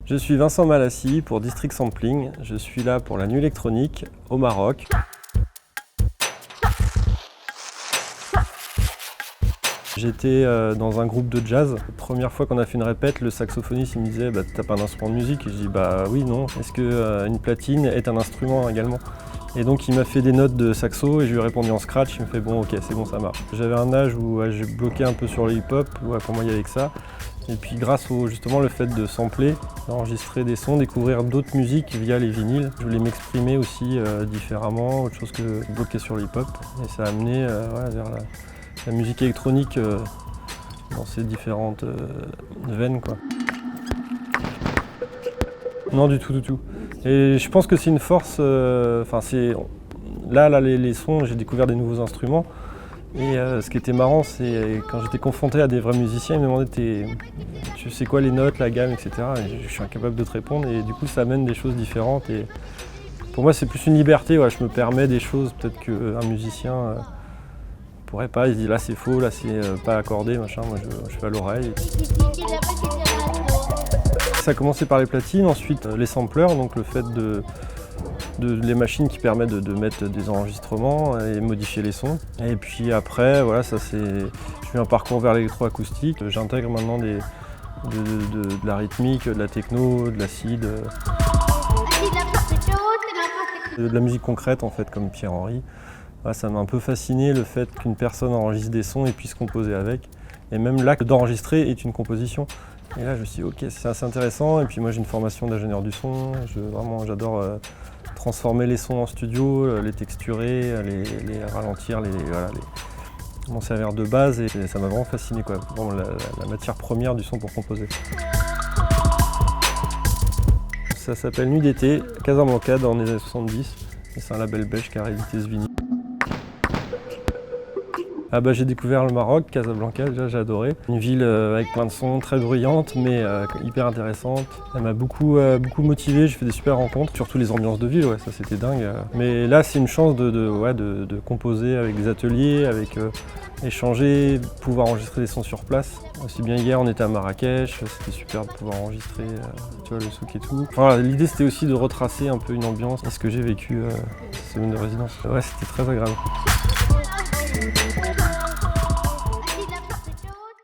Je suis Vincent Malassi pour District Sampling. Je suis là pour la nuit électronique au Maroc. J'étais dans un groupe de jazz. La première fois qu'on a fait une répète, le saxophoniste il me disait t'as pas un instrument de musique? Et je dis oui, non. Est-ce qu'une platine est un instrument également? Et donc il m'a fait des notes de saxo et je lui ai répondu en scratch. Il me fait bon, ok, c'est bon, ça marche. J'avais un âge où j'ai bloqué un peu sur le hip-hop, pour moi il y avait que ça. Et puis grâce au justement le fait de sampler, d'enregistrer des sons, découvrir d'autres musiques via les vinyles, je voulais m'exprimer aussi différemment, autre chose que bloquer sur le hip-hop. Et ça a amené vers la musique électronique dans ces différentes veines, quoi. Non, du tout. Et je pense que c'est une force. Là, les sons, j'ai découvert des nouveaux instruments. Et ce qui était marrant, c'est quand j'étais confronté à des vrais musiciens, ils me demandaient tu sais quoi les notes, la gamme, etc. Et je suis incapable de te répondre. Et du coup, ça amène des choses différentes. Et pour moi, c'est plus une liberté. Ouais, je me permets des choses peut-être qu'un musicien pourrait pas. Il se dit là, c'est faux, là, c'est pas accordé, machin. Moi, je fais à l'oreille. Ça a commencé par les platines, ensuite les sampleurs, donc le fait les machines qui permettent de mettre des enregistrements et modifier les sons. Et puis après, voilà, je fais un parcours vers l'électroacoustique. J'intègre maintenant de la rythmique, de la techno, de l'acid, de la musique concrète en fait, comme Pierre Henry. Voilà, ça m'a un peu fasciné le fait qu'une personne enregistre des sons et puisse composer avec. Et même l'acte d'enregistrer est une composition. Et là, je me suis dit, ok, c'est assez intéressant. Et puis moi, j'ai une formation d'ingénieur du son. J'adore transformer les sons en studio, les texturer, les ralentir, m'en servir de base. Et ça m'a vraiment fasciné, quoi. Vraiment la matière première du son pour composer. Ça s'appelle Nuit d'été, Casablanca dans les années 70. Et c'est un label belge qui a réédité ce vinyle. J'ai découvert le Maroc, Casablanca, déjà j'ai adoré. Une ville avec plein de sons, très bruyante mais hyper intéressante. Elle m'a beaucoup motivé, j'ai fait des super rencontres, surtout les ambiances de ville, ouais, ça c'était dingue. Mais là c'est une chance de composer avec des ateliers, avec échanger, pouvoir enregistrer des sons sur place. Aussi bien hier on était à Marrakech, c'était super de pouvoir enregistrer le souk et tout. Voilà, l'idée c'était aussi de retracer un peu une ambiance et ce que j'ai vécu cette semaine de résidence. Ouais, c'était très agréable.